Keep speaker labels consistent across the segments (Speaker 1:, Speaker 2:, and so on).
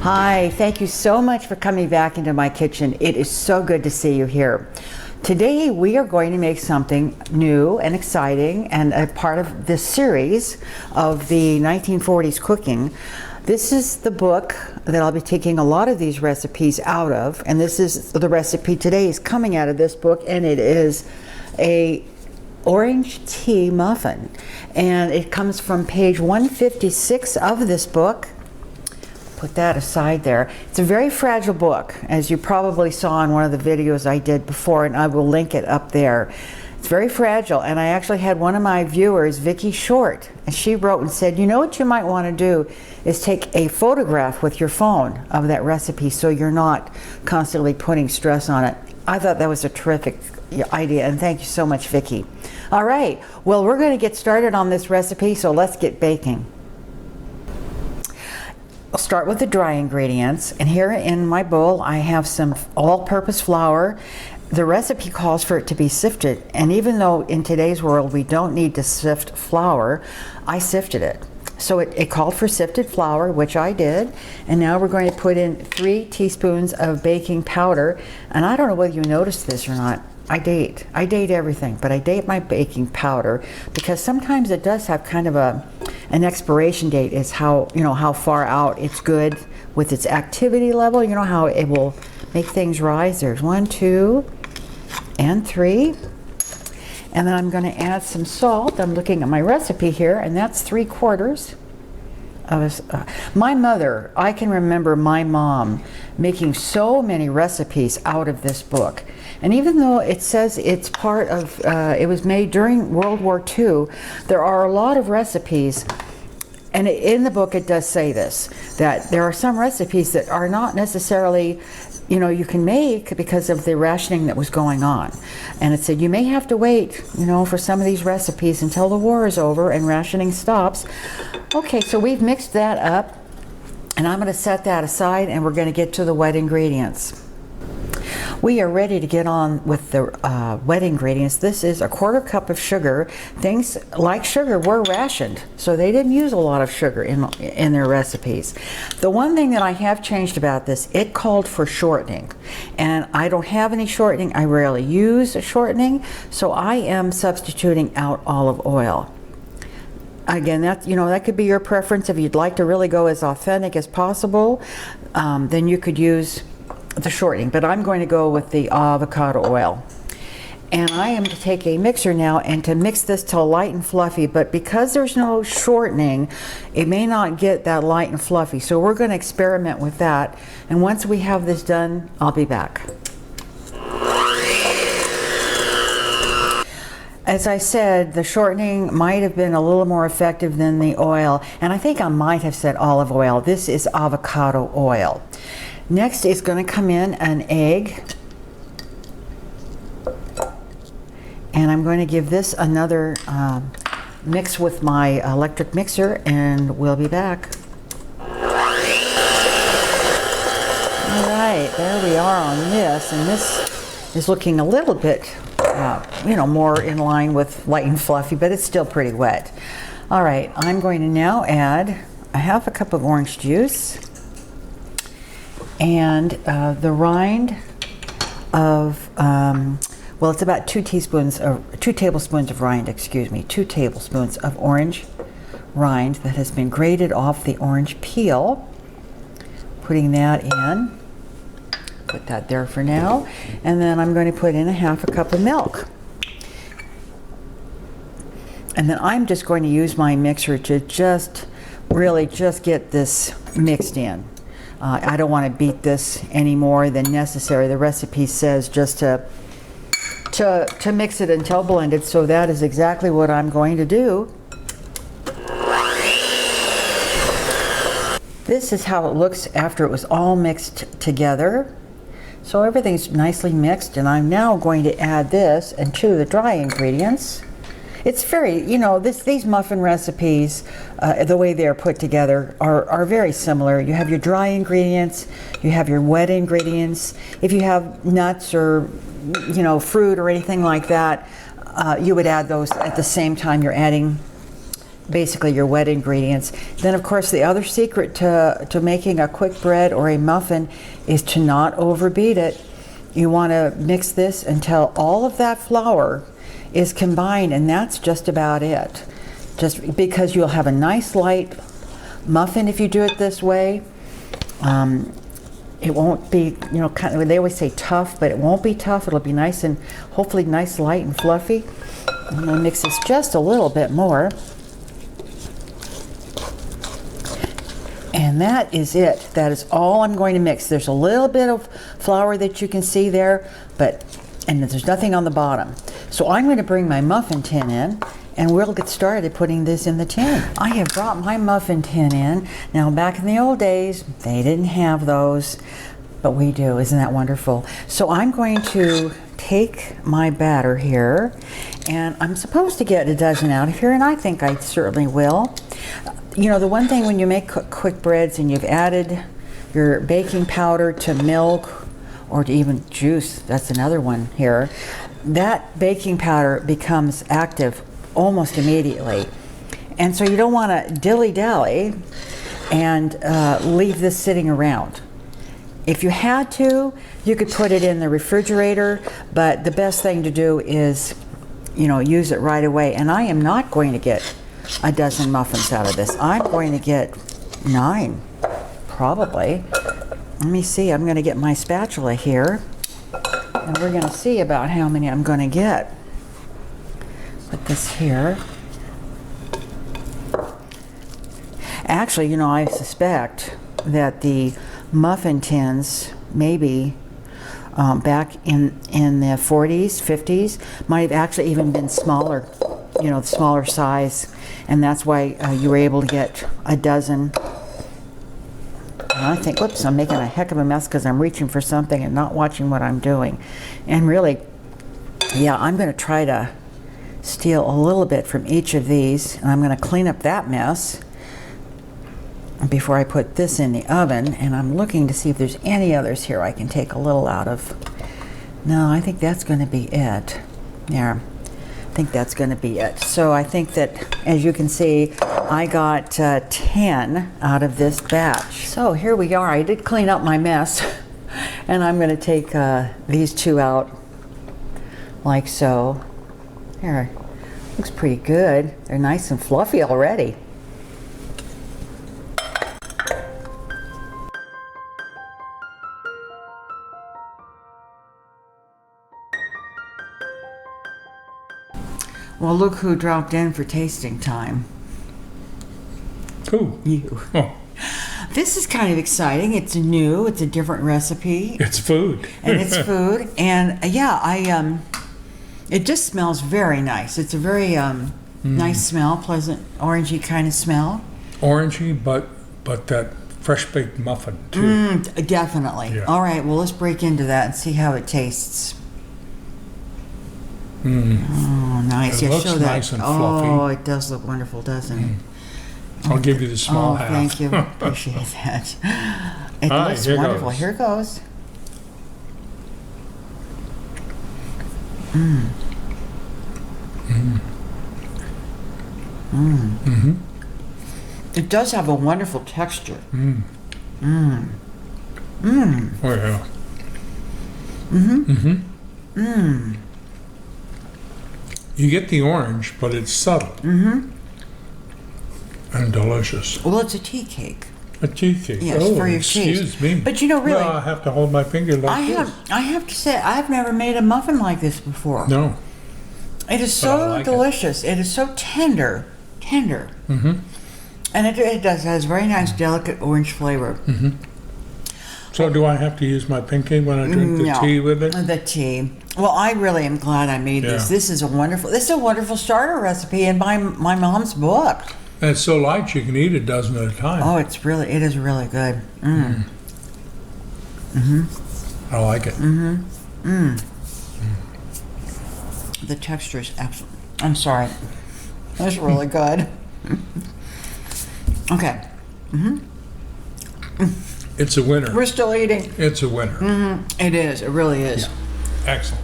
Speaker 1: Hi, thank you so much for coming back into my kitchen. It is so good to see you here. Today we are going to make something new and exciting and a part of this series of the 1940s cooking. This is the book that I'll be taking a lot of these recipes out of, and this is the recipe today is coming out of this book, and it is a orange tea muffin, and it comes from page 156 of this book. Put that aside there. It's a very fragile book, as you probably saw in one of the videos I did before, and I will link it up there. It's very fragile, and I actually had one of my viewers, Vicky Short, and she wrote and said, you know what you might want to do is take a photograph with your phone of that recipe so you're not constantly putting stress on it. I thought that was a terrific idea, and thank you so much, Vicky. All right, well, we're going to get started on this recipe, so let's get baking. I'll start with the dry ingredients, and here in my bowl I have some all-purpose flour. The recipe calls for it to be sifted, and even though in today's world we don't need to sift flour, I sifted it. So it called for sifted flour, which I did, and now we're going to put in 3 teaspoons of baking powder. And I don't know whether you noticed this or not. I date everything, but I date my baking powder because sometimes it does have kind of an expiration date. Is how, you know, how far out it's good with its activity level. You know how it will make things rise. There's 1, 2, and 3. And then I'm going to add some salt. I'm looking at my recipe here, and that's 3/4 of my mother. I can remember my mom making so many recipes out of this book. And even though it says it's part of, it was made during World War II, there are a lot of recipes, and in the book it does say this, that there are some recipes that are not necessarily, you know, you can make because of the rationing that was going on. And it said you may have to wait, you know, for some of these recipes until the war is over and rationing stops. Okay, so we've mixed that up, and I'm going to set that aside, and we're going to get to the wet ingredients. We are ready to get on with the wet ingredients. This is 1/4 cup of sugar. Things like sugar were rationed, so they didn't use a lot of sugar in their recipes. The one thing that I have changed about this, it called for shortening, and I don't have any shortening. I rarely use shortening, so I am substituting out olive oil. Again, that, you know, that could be your preference. If you'd like to really go as authentic as possible, then you could use the shortening, but I'm going to go with the avocado oil. And I am to take a mixer now and to mix this till light and fluffy, but because there's no shortening, it may not get that light and fluffy, so we're going to experiment with that, and once we have this done, I'll be back. As I said, the shortening might have been a little more effective than the oil, and I think I might have said olive oil. This is avocado oil. Next is going to come in an egg, and I'm going to give this another mix with my electric mixer, and we'll be back. All right, there we are on this, and this is looking a little bit, you know, more in line with light and fluffy, but it's still pretty wet. All right, I'm going to now add 1/2 cup of orange juice, and the rind of, well, it's about 2 tablespoons of rind, excuse me, 2 tablespoons of orange rind that has been grated off the orange peel. Putting that in, put that there for now, and then I'm going to put in 1/2 cup of milk. And then I'm just going to use my mixer to just really just get this mixed in. I don't want to beat this any more than necessary. The recipe says just to mix it until blended, so that is exactly what I'm going to do. This is how it looks after it was all mixed together. So everything's nicely mixed, and I'm now going to add this and to the dry ingredients. It's very, you know, these muffin recipes, the way they're put together are very similar. You have your dry ingredients, you have your wet ingredients. If you have nuts or, you know, fruit or anything like that, you would add those at the same time you're adding basically your wet ingredients. Then of course the other secret to making a quick bread or a muffin is to not overbeat it. You want to mix this until all of that flour is combined, and that's just about it. Just because you'll have a nice light muffin if you do it this way. It won't be, you know, kind of, they always say tough, but it won't be tough. It'll be nice and hopefully nice, light and fluffy. I'm going to mix this just a little bit more. And that is it. That is all I'm going to mix. There's a little bit of flour that you can see there, and there's nothing on the bottom. So I'm going to bring my muffin tin in, and we'll get started putting this in the tin. I have brought my muffin tin in. Now, back in the old days, they didn't have those, but we do. Isn't that wonderful? So I'm going to take my batter here, and I'm supposed to get a dozen out of here, and I think I certainly will. You know, the one thing when you make quick breads and you've added your baking powder to milk or to even juice, that's another one here, that baking powder becomes active almost immediately. And so you don't want to dilly-dally and leave this sitting around. If you had to, you could put it in the refrigerator, but the best thing to do is, you know, use it right away. And I am not going to get a dozen muffins out of this. I'm going to get 9, probably. Let me see, I'm going to get my spatula here, and we're going to see about how many I'm going to get. Put this here. Actually, you know, I suspect that the muffin tins, maybe back in the 40s, 50s, might have actually even been smaller, you know, the smaller size, and that's why you were able to get a dozen. And I think, whoops, I'm making a heck of a mess because I'm reaching for something and not watching what I'm doing. And really, yeah, I'm going to try to steal a little bit from each of these, and I'm going to clean up that mess before I put this in the oven. And I'm looking to see if there's any others here I can take a little out of. No, I think that's going to be it. There. I think that's going to be it. So I think that, as you can see, I got 10 out of this batch. So here we are. I did clean up my mess, and I'm going to take these 2 out like so. Here, looks pretty good. They're nice and fluffy already. Well, look who dropped in for tasting time.
Speaker 2: Who?
Speaker 1: You.
Speaker 2: Oh.
Speaker 1: This is kind of exciting. It's new. It's a different recipe.
Speaker 2: It's food.
Speaker 1: And it's food. And yeah, it just smells very nice. It's a very nice smell, pleasant, orangey kind of smell.
Speaker 2: Orangey, but that fresh baked muffin too.
Speaker 1: Definitely.
Speaker 2: Yeah.
Speaker 1: All right, well, let's break into that and see how it tastes. Oh, nice.
Speaker 2: It
Speaker 1: Yeah,
Speaker 2: looks
Speaker 1: show that.
Speaker 2: nice and fluffy.
Speaker 1: Oh, it does look wonderful, doesn't it?
Speaker 2: I'll give you the small half.
Speaker 1: Thank you. Appreciate that. It looks
Speaker 2: here
Speaker 1: wonderful.
Speaker 2: goes.
Speaker 1: Here goes. It does have a wonderful texture.
Speaker 2: Oh yeah. You get the orange, but it's subtle. And delicious.
Speaker 1: Well, it's a tea cake.
Speaker 2: A tea cake.
Speaker 1: Yes,
Speaker 2: oh,
Speaker 1: for your
Speaker 2: excuse
Speaker 1: cheese.
Speaker 2: me.
Speaker 1: But you know, really,
Speaker 2: Well, I have to hold my finger like this.
Speaker 1: I have to say, I've never made a muffin like this before.
Speaker 2: No.
Speaker 1: It is
Speaker 2: But I
Speaker 1: so
Speaker 2: like it.
Speaker 1: delicious. It is so tender. And it has very nice, delicate orange flavor.
Speaker 2: So do I have to use my pinky when I drink the tea with it?
Speaker 1: The tea. Well, I really am glad I made this.
Speaker 2: Yeah.
Speaker 1: This is a wonderful starter recipe in my mom's book.
Speaker 2: And it's so light you can eat a dozen at a time.
Speaker 1: Oh, it is really good.
Speaker 2: I like it.
Speaker 1: The texture is absolutely. I'm sorry. It's really good. Okay.
Speaker 2: It's a winner.
Speaker 1: We're still eating.
Speaker 2: It's a winner.
Speaker 1: It is. It really is.
Speaker 2: Excellent.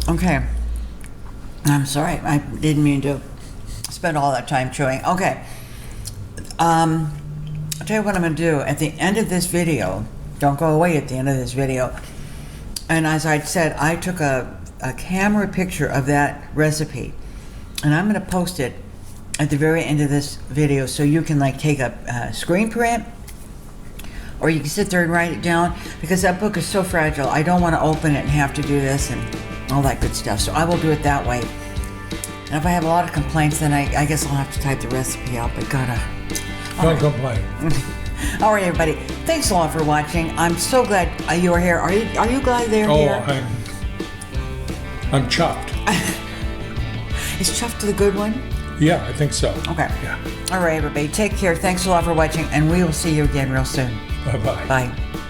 Speaker 1: Okay. I'm sorry. I didn't mean to spend all that time chewing. Okay. I'll tell you what I'm going to do. At the end of this video, don't go away at the end of this video. And as I said, I took a camera picture of that recipe. And I'm going to post it at the very end of this video so you can like take a screen print, or you can sit there and write it down, because that book is so fragile. I don't want to open it and have to do this and all that good stuff. So I will do it that way. And if I have a lot of complaints, then I guess I'll have to type the recipe out, but gotta.
Speaker 2: Don't complain.
Speaker 1: All right, everybody. Thanks a lot for watching. I'm so glad you are here. Are you glad they're here?
Speaker 2: I'm chuffed.
Speaker 1: Is chuffed the good one?
Speaker 2: Yeah, I think so.
Speaker 1: Okay.
Speaker 2: Yeah.
Speaker 1: All right, everybody. Take care. Thanks a lot for watching, and we will see you again real soon.
Speaker 2: Bye-bye.
Speaker 1: Bye.